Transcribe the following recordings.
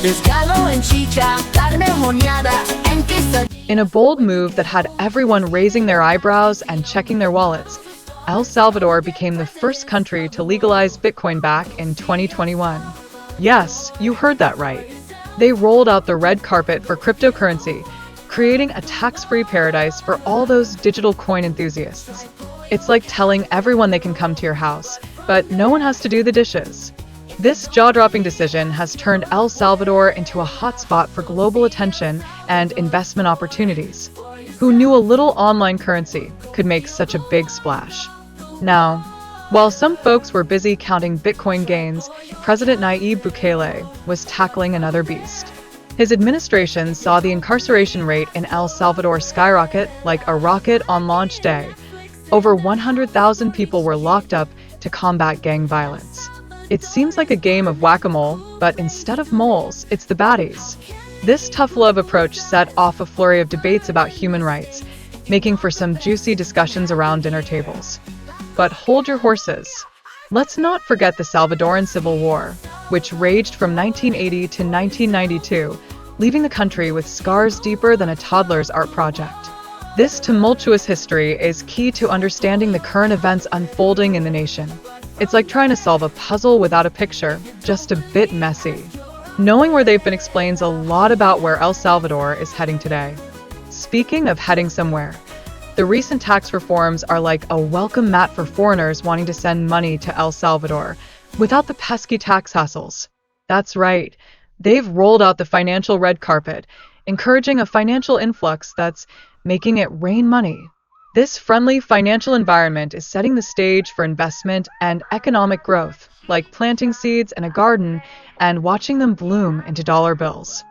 pescado en chicha, carne horneada, and quesadilla. In a bold move that had everyone raising their eyebrows and checking their wallets, El Salvador became the first country to legalize Bitcoin back in 2021. Yes, you heard that right. They rolled out the red carpet for cryptocurrency, creating a tax-free paradise for all those digital coin enthusiasts. It's like telling everyone they can come to your house, but no one has to do the dishes. This jaw-dropping decision has turned El Salvador into a hotspot for global attention and investment opportunities. Who knew a little online currency could make such a big splash? Now, while some folks were busy counting Bitcoin gains, President Nayib Bukele was tackling another beast. His administration saw the incarceration rate in El Salvador skyrocket like a rocket on launch day. Over 100,000 people were locked up to combat gang violence. It seems like a game of whack-a-mole, but instead of moles, it's the baddies. This tough-love approach set off a flurry of debates about human rights, making for some juicy discussions around dinner tables. But hold your horses. Let's not forget the Salvadoran Civil War, which raged from 1980 to 1992, leaving the country with scars deeper than a toddler's art project. This tumultuous history is key to understanding the current events unfolding in the nation. It's like trying to solve a puzzle without a picture, just a bit messy. Knowing where they've been explains a lot about where El Salvador is heading today. Speaking of heading somewhere, the recent tax reforms are like a welcome mat for foreigners wanting to send money to El Salvador, without the pesky tax hassles. That's right, they've rolled out the financial red carpet, encouraging a financial influx that's making it rain money. This friendly financial environment is setting the stage for investment and economic growth, like planting seeds in a garden and watching them bloom into dollar bills.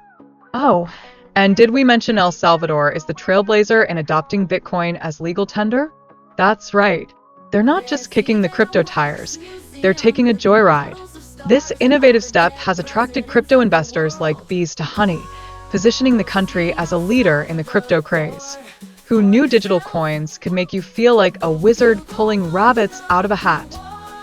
Oh, and did we mention El Salvador is the trailblazer in adopting Bitcoin as legal tender? That's right. They're not just kicking the crypto tires, they're taking a joyride. This innovative step has attracted crypto investors like bees to honey, positioning the country as a leader in the crypto craze. Who knew digital coins could make you feel like a wizard pulling rabbits out of a hat?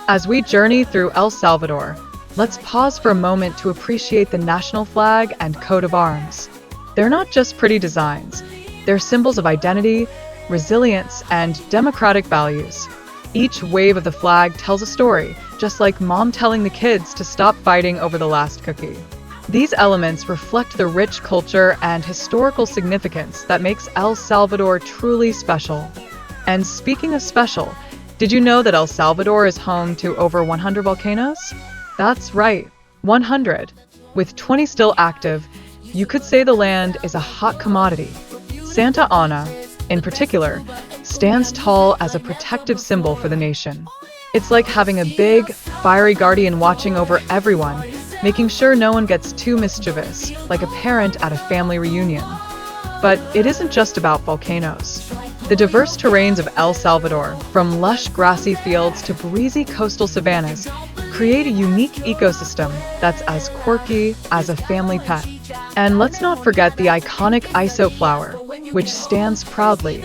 As we journey through El Salvador, let's pause for a moment to appreciate the national flag and coat of arms. They're not just pretty designs, they're symbols of identity, resilience, and democratic values. Each wave of the flag tells a story, just like mom telling the kids to stop fighting over the last cookie. These elements reflect the rich culture and historical significance that makes El Salvador truly special. And speaking of special, did you know that El Salvador is home to over 100 volcanoes? That's right, 100. With 20 still active, you could say the land is a hot commodity. Santa Ana, in particular, stands tall as a protective symbol for the nation. It's like having a big, fiery guardian watching over everyone, making sure no one gets too mischievous, like a parent at a family reunion. But it isn't just about volcanoes. The diverse terrains of El Salvador, from lush grassy fields to breezy coastal savannas, create a unique ecosystem that's as quirky as a family pet. And let's not forget the iconic iso flower, which stands proudly,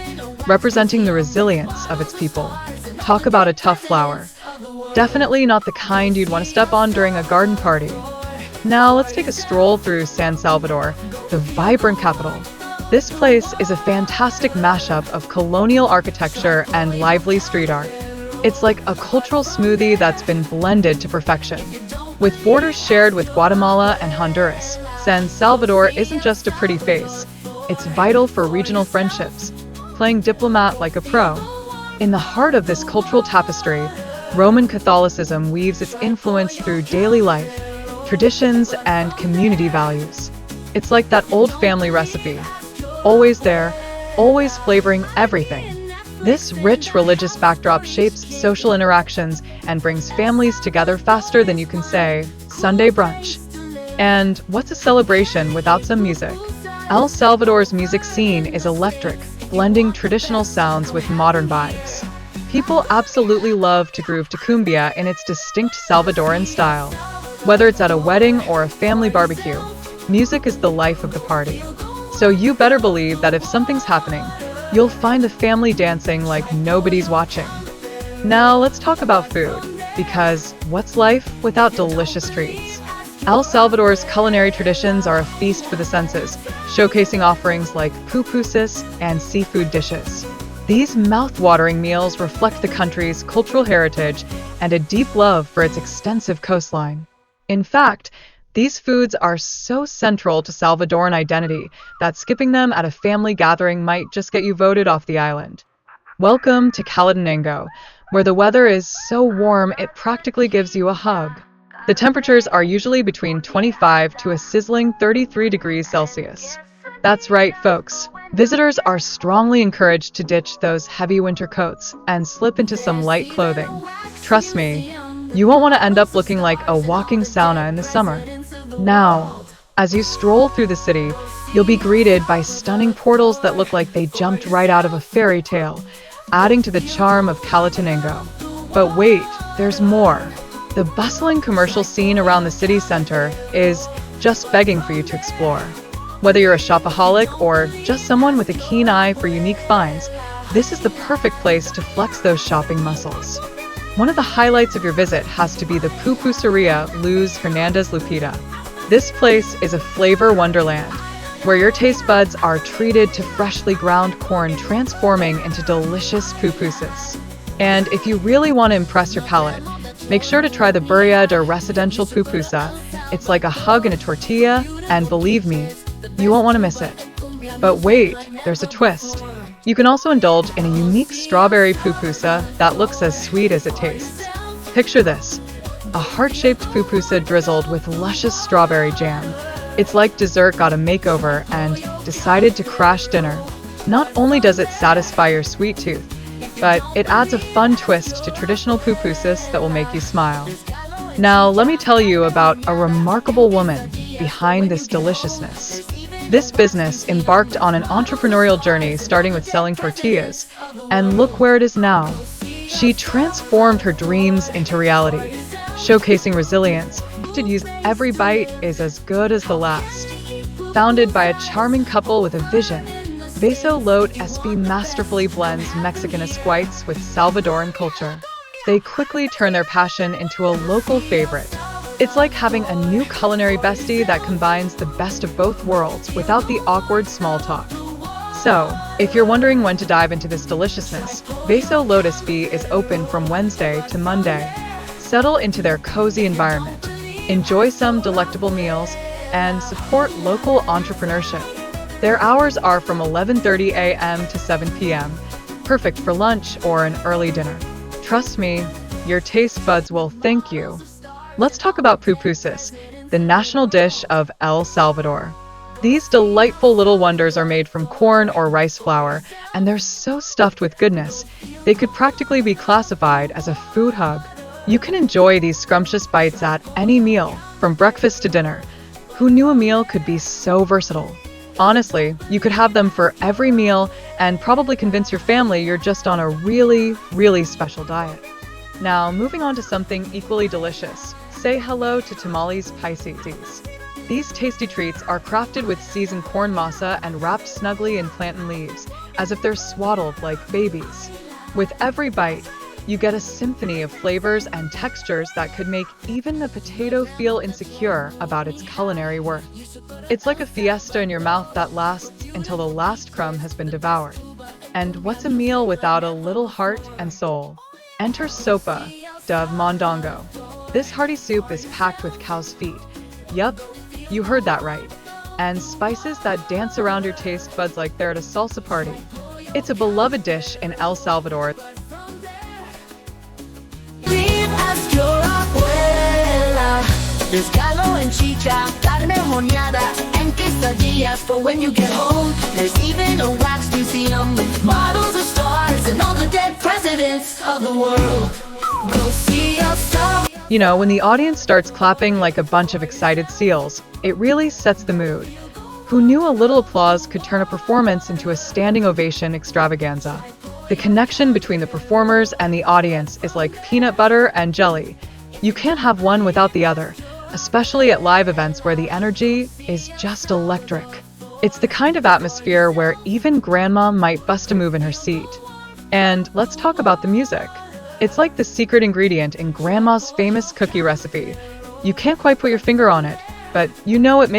representing the resilience of its people. Talk about a tough flower. Definitely not the kind you'd want to step on during a garden party. Now let's take a stroll through San Salvador, the vibrant capital. This place is a fantastic mashup of colonial architecture and lively street art. It's like a cultural smoothie that's been blended to perfection. With borders shared with Guatemala and Honduras, San Salvador isn't just a pretty face. It's vital for regional friendships, playing diplomat like a pro. In the heart of this cultural tapestry, Roman Catholicism weaves its influence through daily life, traditions, and community values. It's like that old family recipe. Always there, always flavoring everything. This rich religious backdrop shapes social interactions and brings families together faster than you can say, Sunday brunch. And what's a celebration without some music? El Salvador's music scene is electric, blending traditional sounds with modern vibes. People absolutely love to groove to cumbia in its distinct Salvadoran style. Whether it's at a wedding or a family barbecue, music is the life of the party. So you better believe that if something's happening, you'll find the family dancing like nobody's watching. Now let's talk about food, because what's life without delicious treats? El Salvador's culinary traditions are a feast for the senses, showcasing offerings like pupusas and seafood dishes. These mouth-watering meals reflect the country's cultural heritage and a deep love for its extensive coastline. In fact, these foods are so central to Salvadoran identity that skipping them at a family gathering might just get you voted off the island. Welcome to Calatayud, where the weather is so warm it practically gives you a hug. The temperatures are usually between 25 to a sizzling 33 degrees Celsius. That's right, folks. Visitors are strongly encouraged to ditch those heavy winter coats and slip into some light clothing. Trust me, you won't want to end up looking like a walking sauna in the summer. Now, as you stroll through the city, you'll be greeted by stunning portals that look like they jumped right out of a fairy tale, adding to the charm of Calatayud. But wait, there's more. The bustling commercial scene around the city center is just begging for you to explore. Whether you're a shopaholic or just someone with a keen eye for unique finds, this is the perfect place to flex those shopping muscles. One of the highlights of your visit has to be the Pupuseria Luz Hernandez Lupita. This place is a flavor wonderland, where your taste buds are treated to freshly ground corn transforming into delicious pupusas. And if you really want to impress your palate, make sure to try the Burrilla de Residential Pupusa. It's like a hug in a tortilla, and believe me, you won't want to miss it. But wait, there's a twist. You can also indulge in a unique strawberry pupusa that looks as sweet as it tastes. Picture this, a heart-shaped pupusa drizzled with luscious strawberry jam. It's like dessert got a makeover and decided to crash dinner. Not only does it satisfy your sweet tooth, but it adds a fun twist to traditional pupusas that will make you smile. Now, let me tell you about a remarkable woman behind this deliciousness. This business embarked on an entrepreneurial journey starting with selling tortillas, and look where it is now. She transformed her dreams into reality, showcasing resilience. To use every bite is as good as the last. Founded by a charming couple with a vision, Beso Lot SB masterfully blends Mexican esquites with Salvadoran culture. They quickly turn their passion into a local favorite. It's like having a new culinary bestie that combines the best of both worlds without the awkward small talk. So, if you're wondering when to dive into this deliciousness, Beso Lot SB is open from Wednesday to Monday. Settle into their cozy environment, enjoy some delectable meals, and support local entrepreneurship. Their hours are from 11:30 a.m. to 7 p.m., perfect for lunch or an early dinner. Trust me, your taste buds will thank you. Let's talk about pupusas, the national dish of El Salvador. These delightful little wonders are made from corn or rice flour, and they're so stuffed with goodness, they could practically be classified as a food hug. You can enjoy these scrumptious bites at any meal, from breakfast to dinner. Who knew a meal could be so versatile? Honestly, you could have them for every meal and probably convince your family you're just on a really, really special diet. Now, moving on to something equally delicious. Say hello to tamales paisas. These tasty treats are crafted with seasoned corn masa and wrapped snugly in plantain leaves, as if they're swaddled like babies. With every bite, you get a symphony of flavors and textures that could make even the potato feel insecure about its culinary worth. It's like a fiesta in your mouth that lasts until the last crumb has been devoured. And what's a meal without a little heart and soul? Enter sopa de mondongo. This hearty soup is packed with cow's feet. Yup, you heard that right. And spices that dance around your taste buds like they're at a salsa party. It's a beloved dish in El Salvador. Pescado en chicha, carne horneada, and quesadillas for when you get home. There's even a wax museum with models of stars and all the dead presidents of the world. Go see El Salvador. You know, when the audience starts clapping like a bunch of excited seals, it really sets the mood. Who knew a little applause could turn a performance into a standing ovation extravaganza? The connection between the performers and the audience is like peanut butter and jelly. You can't have one without the other, especially at live events where the energy is just electric. It's the kind of atmosphere where even grandma might bust a move in her seat. And let's talk about the music. It's like the secret ingredient in grandma's famous cookie recipe. You can't quite put your finger on it, but you know it